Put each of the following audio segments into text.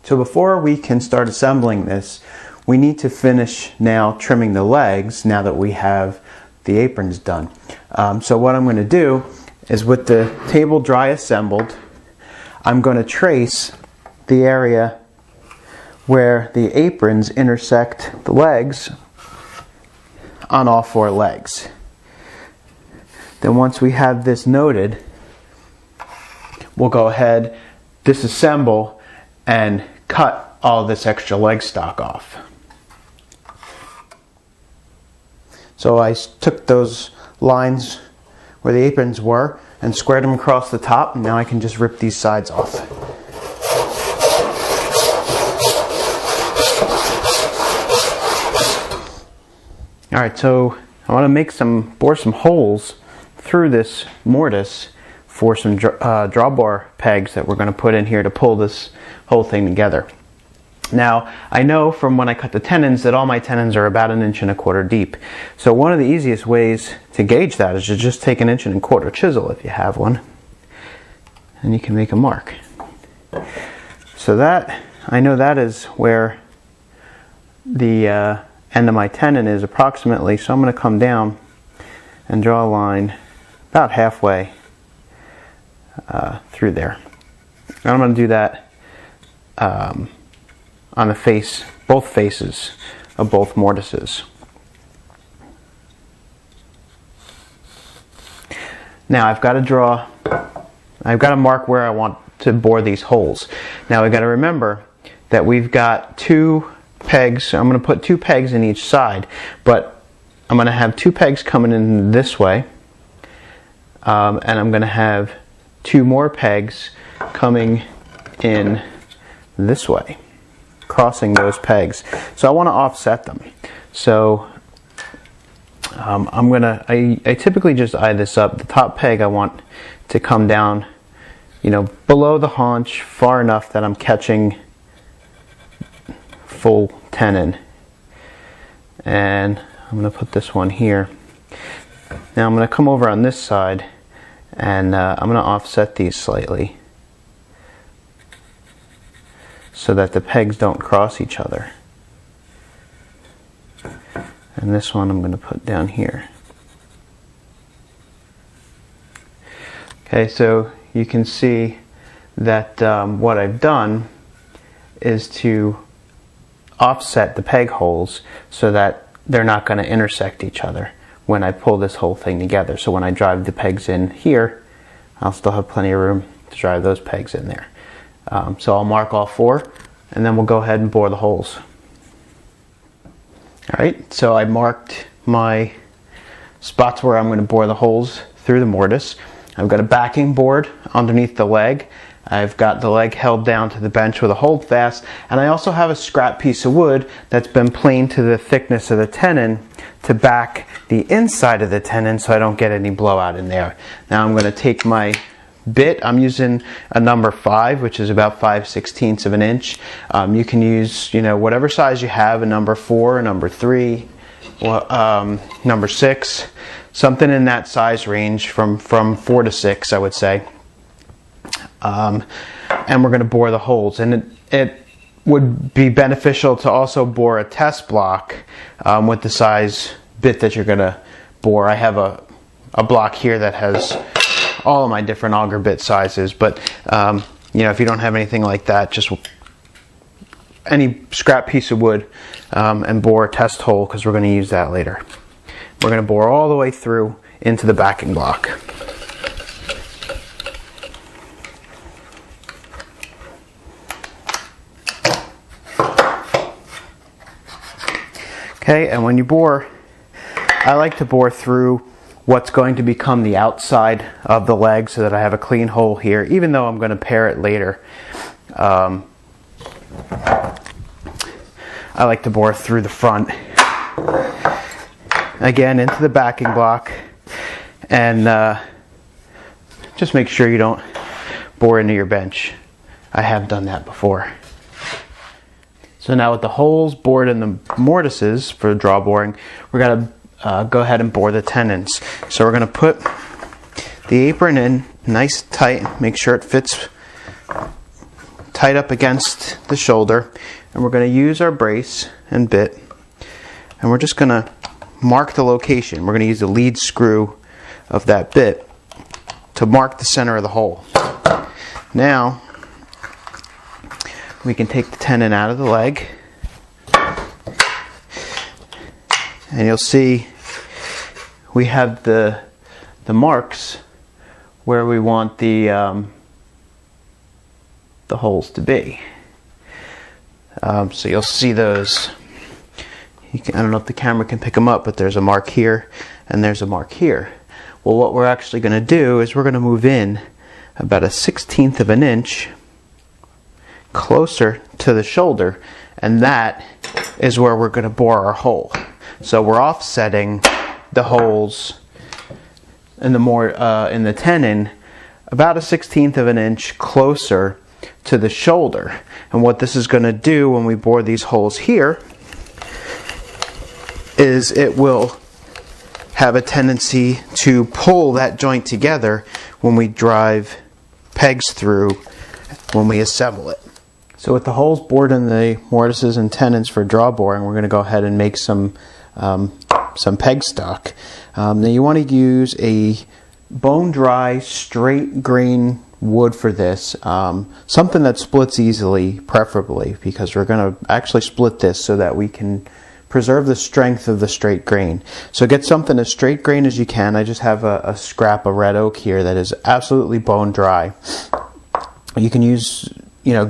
So before we can start assembling this, we need to finish now trimming the legs now that we have the aprons done. So what I'm going to do is, with the table dry assembled, I'm going to trace the area where the aprons intersect the legs on all four legs. Then once we have this noted, we'll go ahead, disassemble, and cut all this extra leg stock off. So I took those lines where the aprons were and squared them across the top, and now I can just rip these sides off. Alright, so I want to bore some holes through this mortise for some drawbar pegs that we're going to put in here to pull this whole thing together. Now, I know from when I cut the tenons that all my tenons are about 1.25 inches deep. So one of the easiest ways to gauge that is to just take 1.25 inch chisel, if you have one, and you can make a mark. So that, I know that is where the end of my tenon is approximately, so I'm going to come down and draw a line about halfway through there. And I'm going to do that on the face, both faces of both mortises. Now I've got to mark where I want to bore these holes. Now we've got to remember that we've got 2 pegs. I'm going to put 2 pegs in each side, but I'm going to have 2 pegs coming in this way, and I'm going to have 2 more pegs coming in this way, crossing those pegs. So I want to offset them. So I typically just eye this up. The top peg I want to come down, below the haunch, far enough that I'm catching full tenon. And I'm going to put this one here. Now I'm going to come over on this side, and I'm going to offset these slightly so that the pegs don't cross each other. And this one I'm going to put down here. Okay, so you can see that what I've done is to offset the peg holes so that they're not going to intersect each other when I pull this whole thing together. So when I drive the pegs in here, I'll still have plenty of room to drive those pegs in there. So I'll mark all 4, and then we'll go ahead and bore the holes. Alright, so I marked my spots where I'm going to bore the holes through the mortise. I've got a backing board underneath the leg. I've got the leg held down to the bench with a holdfast, and I also have a scrap piece of wood that's been planed to the thickness of the tenon to back the inside of the tenon so I don't get any blowout in there. Now I'm going to take my bit. I'm using a number 5, which is about 5/16 of an inch. You can use whatever size you have, a number 4, a number 3, number 6, something in that size range from 4 to 6, I would say. And we're going to bore the holes, and it would be beneficial to also bore a test block with the size bit that you're going to bore. I have a block here that has all of my different auger bit sizes, but if you don't have anything like that, just any scrap piece of wood and bore a test hole, because we're going to use that later. We're going to bore all the way through into the backing block. Okay, and when you bore, I like to bore through what's going to become the outside of the leg so that I have a clean hole here, even though I'm going to pare it later. I like to bore through the front. Again, into the backing block, and just make sure you don't bore into your bench. I have done that before. So now with the holes bored in the mortises for draw boring, we're going to go ahead and bore the tenons. So we're going to put the apron in nice tight, make sure it fits tight up against the shoulder, and we're going to use our brace and bit, and we're just going to mark the location. We're going to use the lead screw of that bit to mark the center of the hole. Now we can take the tenon out of the leg, and you'll see we have the marks where we want the holes to be. So you'll see those. I don't know if the camera can pick them up, but there's a mark here and there's a mark here. Well, what we're actually going to do is we're going to move in about 1/16 of an inch closer to the shoulder, and that is where we're going to bore our hole. So we're offsetting the holes in the tenon about 1/16 of an inch closer to the shoulder. And what this is going to do when we bore these holes here is it will have a tendency to pull that joint together when we drive pegs through when we assemble it. So with the holes bored in the mortises and tenons for draw boring, we're going to go ahead and make some peg stock. Now you want to use a bone dry straight grain wood for this, something that splits easily preferably, because we're going to actually split this so that we can preserve the strength of the straight grain. So get something as straight grain as you can. I just have a scrap of red oak here that is absolutely bone dry. You can use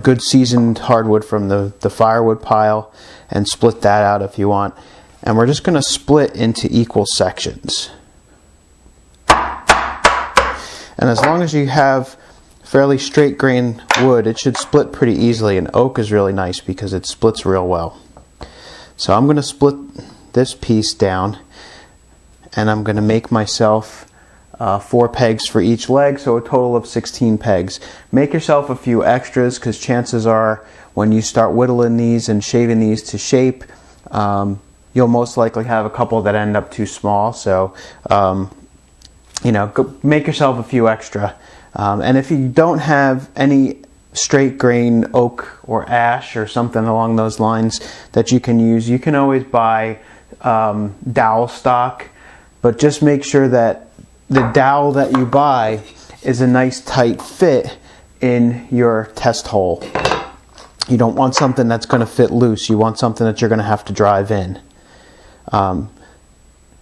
good seasoned hardwood from the firewood pile and split that out if you want. And we're just going to split into equal sections. And as long as you have fairly straight grain wood, it should split pretty easily, and oak is really nice because it splits real well. So I'm going to split this piece down, and I'm going to make myself 4 pegs for each leg, so a total of 16 pegs. Make yourself a few extras, because chances are when you start whittling these and shaving these to shape, you'll most likely have a couple that end up too small. So make yourself a few extra. And if you don't have any straight grain oak or ash or something along those lines that you can use, you can always buy dowel stock, but just make sure that the dowel that you buy is a nice tight fit in your test hole. You don't want something that's going to fit loose. You want something that you're going to have to drive in.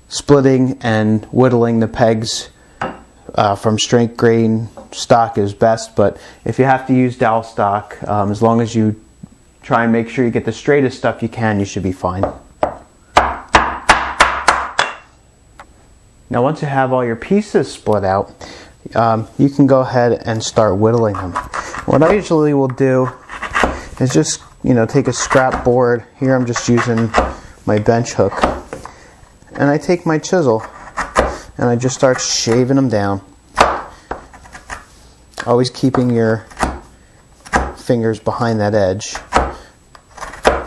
Splitting and whittling the pegs from straight grain stock is best, but if you have to use dowel stock, as long as you try and make sure you get the straightest stuff you can, you should be fine. Now once you have all your pieces split out, you can go ahead and start whittling them. What I usually will do is just take a scrap board. Here I'm just using my bench hook, and I take my chisel and I just start shaving them down. Always keeping your fingers behind that edge,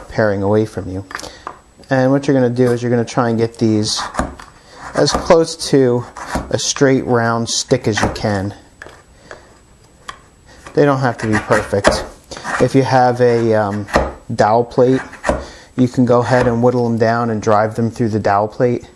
paring away from you. And what you're going to do is you're going to try and get these as close to a straight round stick as you can. They don't have to be perfect. If you have a dowel plate, you can go ahead and whittle them down and drive them through the dowel plate.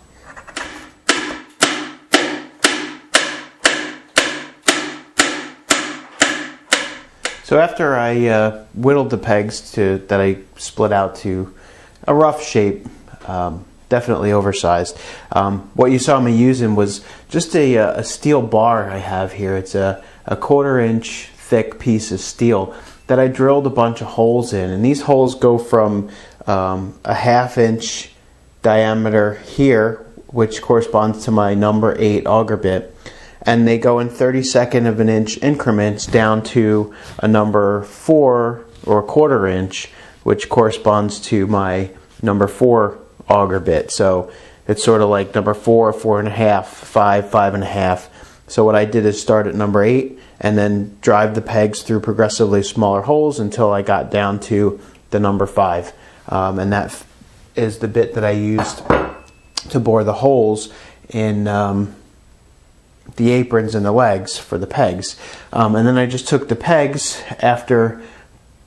So after I whittled the pegs that I split out to a rough shape, definitely oversized, what you saw me using was just a steel bar I have here. It's a 1/4 inch thick piece of steel that I drilled a bunch of holes in, and these holes go from a 1/2 inch diameter here which corresponds to my number 8 auger bit, and they go in 32nd of an inch increments down to a number 4 or 1/4 inch, which corresponds to my number 4 auger bit. So it's sort of like number 4, 4.5, 5, 5.5. So what I did is start at number 8 and then drive the pegs through progressively smaller holes until I got down to the number 5. And that is the bit that I used to bore the holes in the aprons and the legs for the pegs. And then I just took the pegs after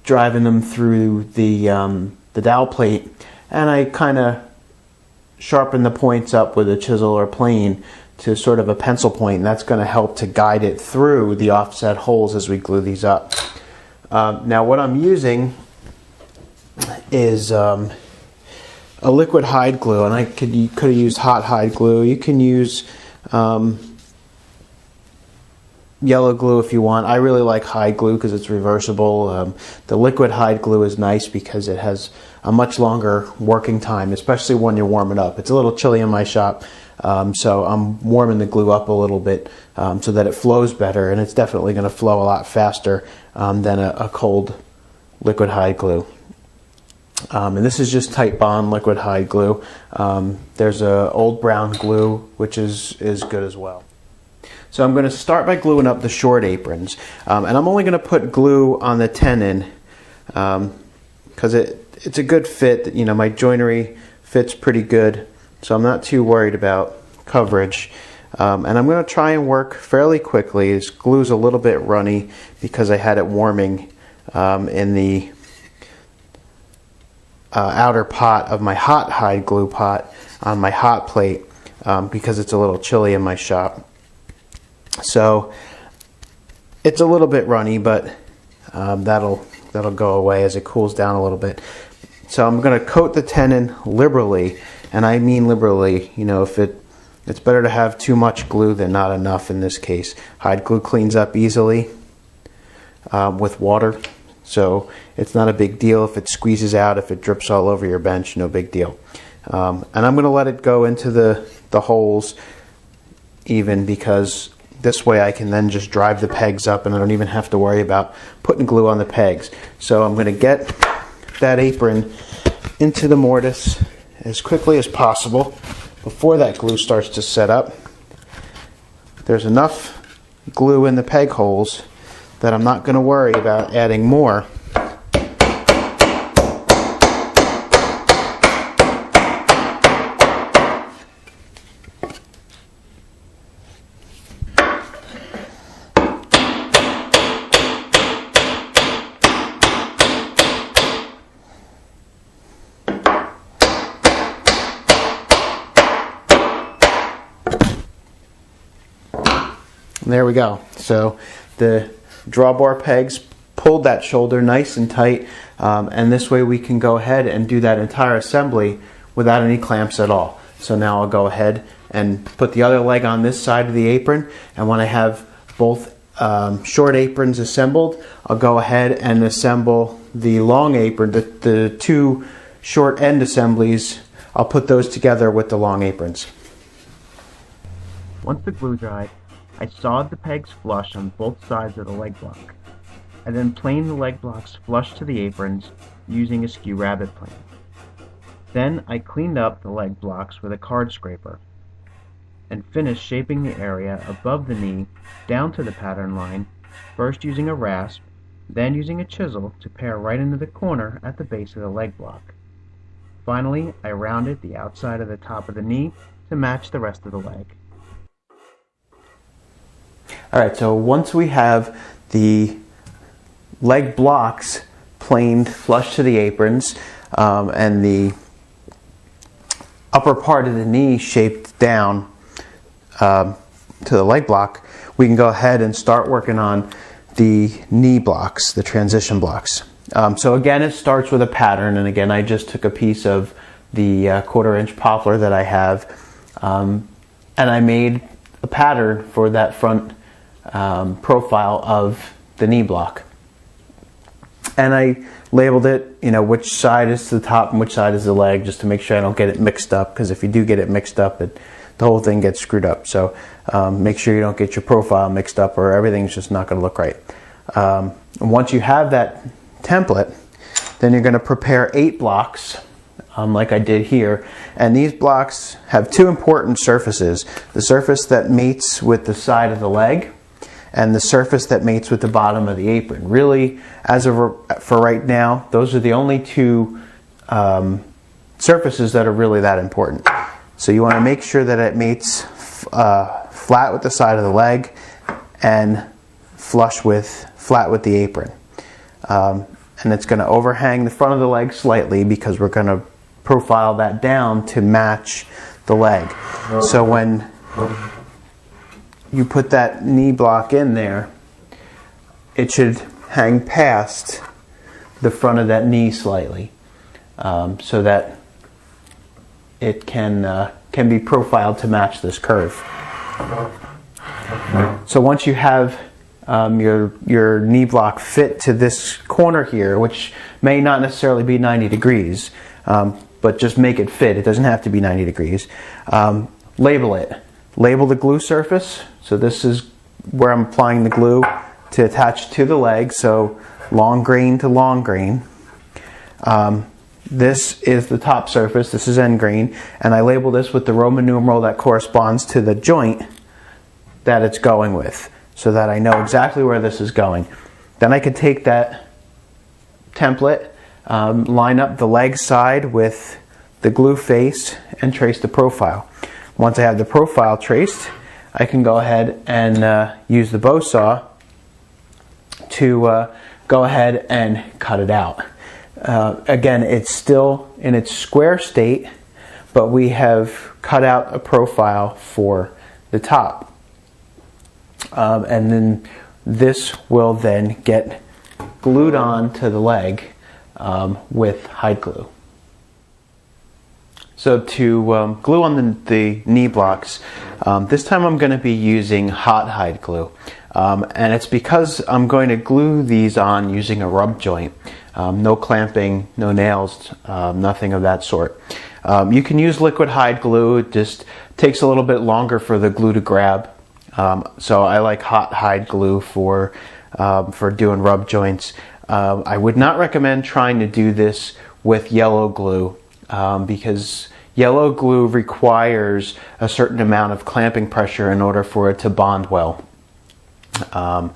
driving them through the dowel plate, and I kind of sharpened the points up with a chisel or plane to sort of a pencil point, and that's going to help to guide it through the offset holes as we glue these up. Now what I'm using is a liquid hide glue, and you could have used hot hide glue. You can use yellow glue if you want. I really like hide glue because it's reversible. The liquid hide glue is nice because it has a much longer working time, especially when you're warming up. It's a little chilly in my shop, so I'm warming the glue up a little bit so that it flows better, and it's definitely going to flow a lot faster than a cold liquid hide glue. And this is just Titebond liquid hide glue. There's a old brown glue which is good as well. So I'm going to start by gluing up the short aprons, and I'm only going to put glue on the tenon because it's a good fit. You know, my joinery fits pretty good, so I'm not too worried about coverage. And I'm going to try and work fairly quickly. This glue's a little bit runny because I had it warming in the outer pot of my hot hide glue pot on my hot plate because it's a little chilly in my shop. So it's a little bit runny, but that'll go away as it cools down a little bit. So I'm going to coat the tenon liberally, and I mean liberally. You know, it's better to have too much glue than not enough in this case. Hide glue cleans up easily with water, so it's not a big deal if it squeezes out, if it drips all over your bench, no big deal. And I'm going to let it go into the holes even, because this way I can then just drive the pegs up and I don't even have to worry about putting glue on the pegs. So I'm going to get that apron into the mortise as quickly as possible before that glue starts to set up. There's enough glue in the peg holes that I'm not going to worry about adding more. There we go. So the drawbar pegs pulled that shoulder nice and tight, and this way we can go ahead and do that entire assembly without any clamps at all. So now I'll go ahead and put the other leg on this side of the apron, and when I have both short aprons assembled, I'll go ahead and assemble the long apron. The two short end assemblies, I'll put those together with the long aprons. Once the glue dried, I sawed the pegs flush on both sides of the leg block. I then planed the leg blocks flush to the aprons using a skew rabbet plane. Then I cleaned up the leg blocks with a card scraper and finished shaping the area above the knee down to the pattern line, first using a rasp, then using a chisel to pare right into the corner at the base of the leg block. Finally, I rounded the outside of the top of the knee to match the rest of the leg. Alright, so once we have the leg blocks planed flush to the aprons and the upper part of the knee shaped down to the leg block, we can go ahead and start working on the knee blocks, the transition blocks. So again, it starts with a pattern, and again I just took a piece of the 1/4 inch poplar that I have and I made a pattern for that front profile of the knee block. And I labeled it, you know, which side is the top and which side is the leg, just to make sure I don't get it mixed up, because if you do get it mixed up, the whole thing gets screwed up. So make sure you don't get your profile mixed up, or everything's just not going to look right. Once you have that template, then you're going to prepare 8 blocks, like I did here. And these blocks have 2 important surfaces: the surface that meets with the side of the leg, and the surface that mates with the bottom of the apron. Really, for right now, those are the only 2 surfaces that are really that important. So you want to make sure that it mates flat with the side of the leg and flat with the apron. And it's going to overhang the front of the leg slightly, because we're going to profile that down to match the leg. So when you put that knee block in there, it should hang past the front of that knee slightly, so that it can be profiled to match this curve. So once you have your knee block fit to this corner here, which may not necessarily be 90 degrees, but just make it fit. It doesn't have to be 90 degrees. Label it. Label the glue surface. So this is where I'm applying the glue to attach to the leg. So long grain to long grain. This is the top surface. This is end grain. And I label this with the Roman numeral that corresponds to the joint that it's going with, so that I know exactly where this is going. Then I could take that template, line up the leg side with the glue face, and trace the profile. Once I have the profile traced, I can go ahead and use the bow saw to go ahead and cut it out. Again, it's still in its square state, but we have cut out a profile for the top. And then this will then get glued on to the leg with hide glue. So to glue on the knee blocks, this time I'm going to be using hot hide glue. And it's because I'm going to glue these on using a rub joint. No clamping, no nails, nothing of that sort. You can use liquid hide glue. It just takes a little bit longer for the glue to grab. So I like hot hide glue for doing rub joints. I would not recommend trying to do this with yellow glue, because yellow glue requires a certain amount of clamping pressure in order for it to bond well. And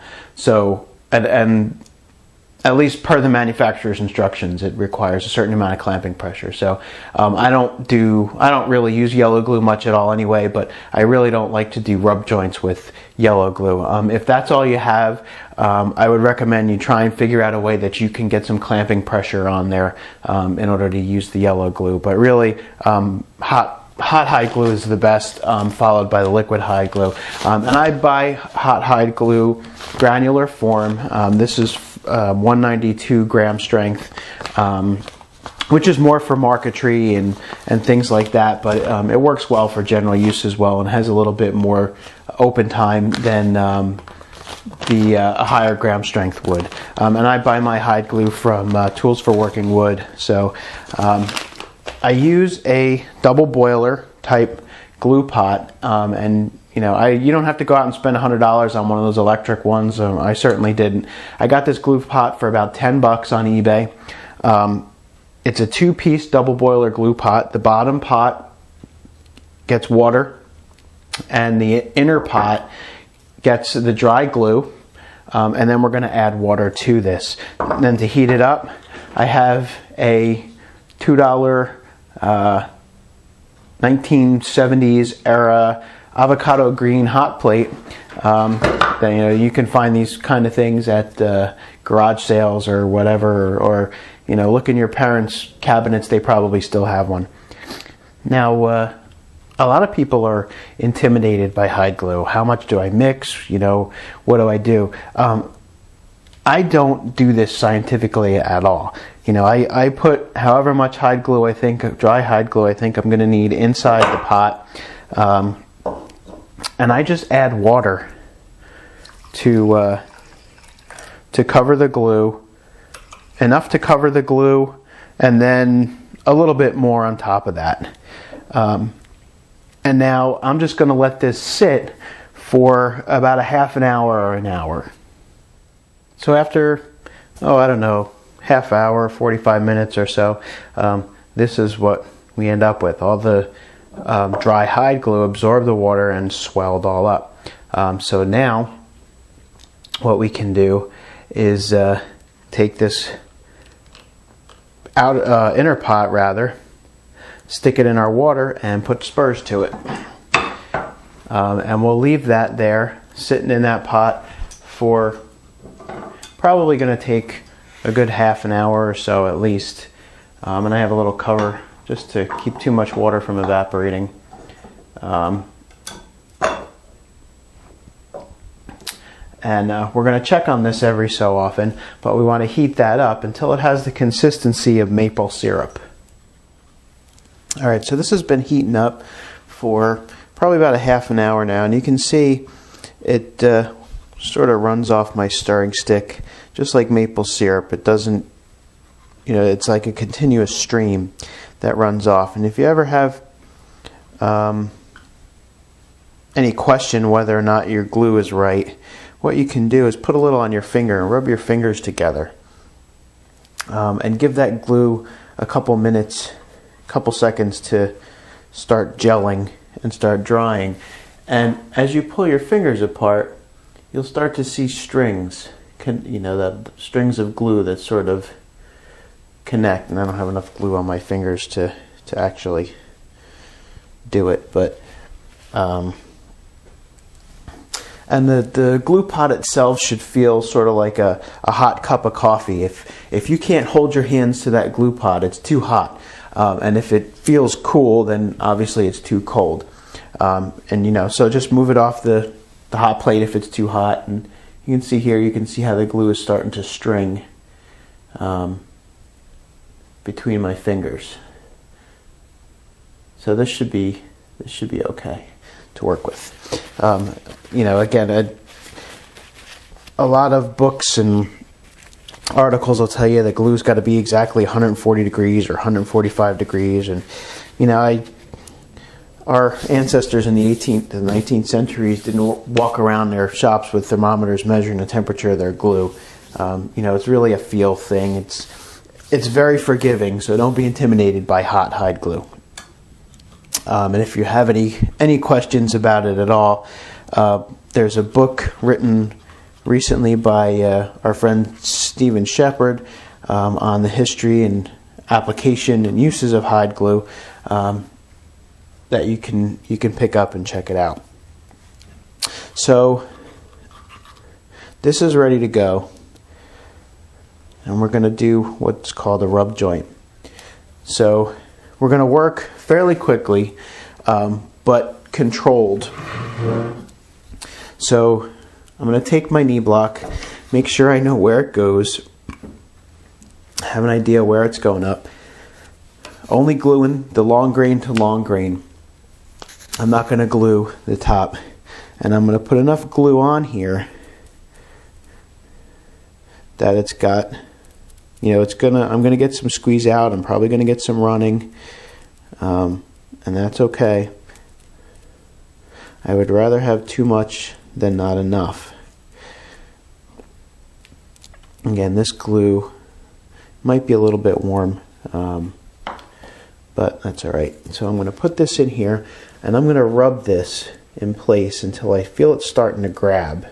at least per the manufacturer's instructions, it requires a certain amount of clamping pressure. So I don't really use yellow glue much at all anyway, but I really don't like to do rub joints with yellow glue. If that's all you have, I would recommend you try and figure out a way that you can get some clamping pressure on there in order to use the yellow glue. But really, hot hide glue is the best, followed by the liquid hide glue. And I buy hot hide glue granular form. This is 192 gram strength, which is more for marquetry and things like that, but it works well for general use as well, and has a little bit more open time than a higher gram strength would. And I buy my hide glue from Tools for Working Wood. So I use a double boiler type glue pot, and you don't have to go out and spend $100 on one of those electric ones. I certainly didn't. I got this glue pot for about $10 on eBay. It's a 2-piece double boiler glue pot. The bottom pot gets water, and the inner pot gets the dry glue, and then we're going to add water to this. And then to heat it up, I have a $2 1970s era avocado green hot plate. You can find these kind of things at garage sales or whatever, or look in your parents' cabinets, they probably still have one. Now, a lot of people are intimidated by hide glue. How much do I mix? What do I do? I don't do this scientifically at all. I put however much hide glue dry hide glue I think I'm going to need inside the pot, and I just add water to cover the glue enough to cover the glue, and then a little bit more on top of that. And now I'm just going to let this sit for about a half an hour or an hour. So after, I don't know, half hour, 45 minutes or so, this is what we end up with. All the dry hide glue absorbed the water and swelled all up. So now what we can do is take this inner pot rather, stick it in our water and put spurs to it. And we'll leave that there sitting in that pot for probably going to take a good half an hour or so at least. And I have a little cover just to keep too much water from evaporating. And we're going to check on this every so often, but we want to heat that up until it has the consistency of maple syrup. Alright, so this has been heating up for probably about a half an hour now, and you can see it sort of runs off my stirring stick just like maple syrup. It doesn't, it's like a continuous stream that runs off. And if you ever have any question whether or not your glue is right, what you can do is put a little on your finger and rub your fingers together and give that glue a couple minutes, couple seconds to start gelling and start drying. And as you pull your fingers apart, you'll start to see strings, that strings of glue that sort of connect. And I don't have enough glue on my fingers to actually do it, but and the glue pot itself should feel sort of like a hot cup of coffee. If you can't hold your hands to that glue pot, it's too hot. And if it feels cool, then obviously it's too cold. So just move it off the hot plate if it's too hot. And you can see here, you can see how the glue is starting to string between my fingers. So this should be okay to work with. Again, a lot of books and articles will tell you that glue's got to be exactly 140 degrees or 145 degrees, and our ancestors in the 18th and 19th centuries didn't walk around their shops with thermometers measuring the temperature of their glue. It's really a feel thing. It's very forgiving, so don't be intimidated by hot hide glue. And if you have any questions about it at all, there's a book written recently by our friend Stephen Shepard on the history and application and uses of hide glue that you can pick up and check it out. So this is ready to go, and we're going to do what's called a rub joint. So we're going to work fairly quickly, but controlled. So I'm going to take my knee block, make sure I know where it goes, have an idea where it's going up. Only gluing the long grain to long grain. I'm not going to glue the top. And I'm going to put enough glue on here that it's got, I'm going to get some squeeze out. I'm probably going to get some running. And that's okay. I would rather have too much than not enough. Again, this glue might be a little bit warm, but that's alright. So I'm going to put this in here, and I'm going to rub this in place until I feel it starting to grab.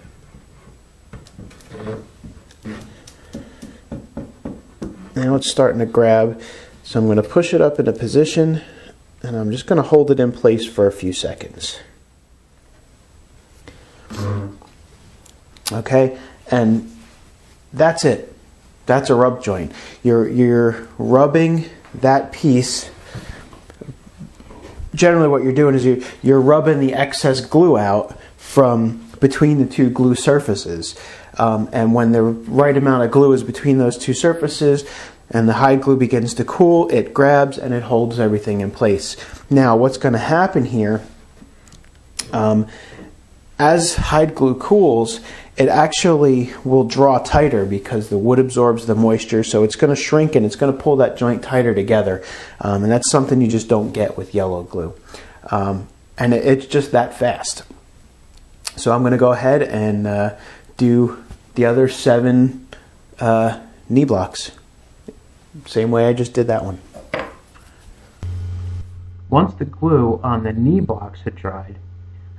Now it's starting to grab, so I'm going to push it up into position, and I'm just going to hold it in place for a few seconds. Okay, and that's it. That's a rub joint. You're rubbing that piece. Generally what you're doing is you're rubbing the excess glue out from between the two glue surfaces. And when the right amount of glue is between those two surfaces and the hide glue begins to cool, it grabs and it holds everything in place. Now what's going to happen here, as hide glue cools, it actually will draw tighter because the wood absorbs the moisture, so it's going to shrink and it's going to pull that joint tighter together. And that's something you just don't get with yellow glue. And it's just that fast. So I'm going to go ahead and do the other 7 knee blocks. Same way I just did that one. Once the glue on the knee blocks had dried,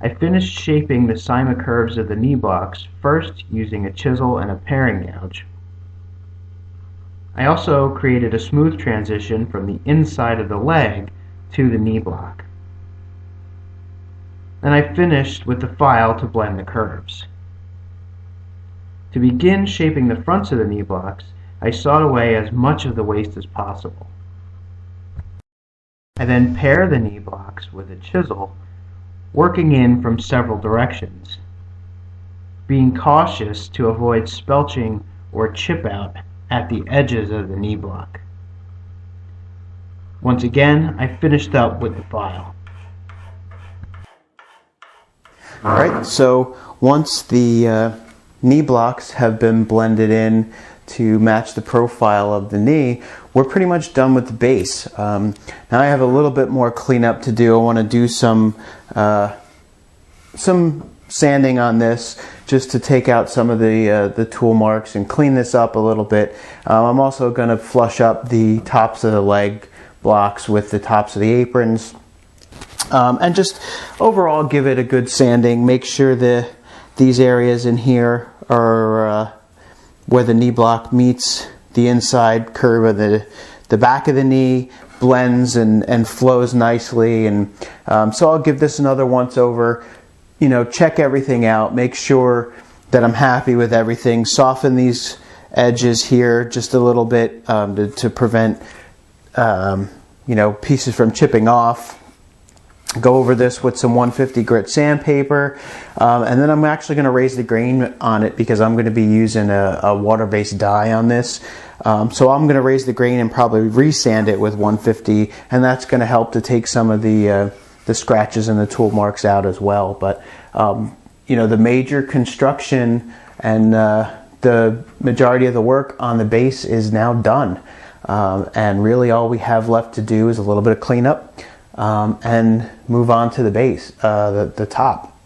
I finished shaping the cyma curves of the knee blocks, first using a chisel and a paring gouge. I also created a smooth transition from the inside of the leg to the knee block. Then I finished with the file to blend the curves. To begin shaping the fronts of the knee blocks, I sawed away as much of the waste as possible. I then pare the knee blocks with a chisel, working in from several directions, being cautious to avoid spelching or chip out at the edges of the knee block. Once again, I finished up with the file. Alright, so once the knee blocks have been blended in to match the profile of the knee, we're pretty much done with the base. Now I have a little bit more cleanup to do. I want to do some sanding on this just to take out some of the tool marks and clean this up a little bit. I'm also going to flush up the tops of the leg blocks with the tops of the aprons. And just overall give it a good sanding. Make sure these areas in here are where the knee block meets the inside curve of the back of the knee, blends and flows nicely. And so I'll give this another once over. You know, check everything out. Make sure that I'm happy with everything. Soften these edges here just a little bit to prevent pieces from chipping off. Go over this with some 150 grit sandpaper, and then I'm actually going to raise the grain on it because I'm going to be using a water-based dye on this. So I'm going to raise the grain and probably resand it with 150, and that's going to help to take some of the scratches and the tool marks out as well. But the major construction and the majority of the work on the base is now done, and really all we have left to do is a little bit of cleanup. And move on to the base, the top.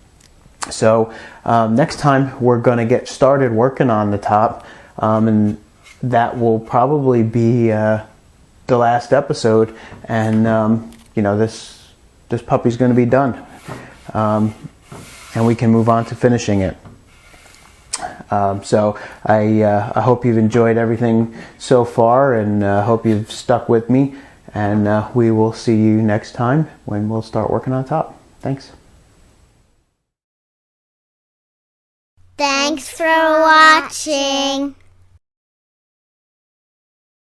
So next time we're going to get started working on the top, and that will probably be the last episode. And this puppy's going to be done, and we can move on to finishing it. So I hope you've enjoyed everything so far, and hope you've stuck with me. And we will see you next time when we'll start working on top. Thanks. Thanks for watching.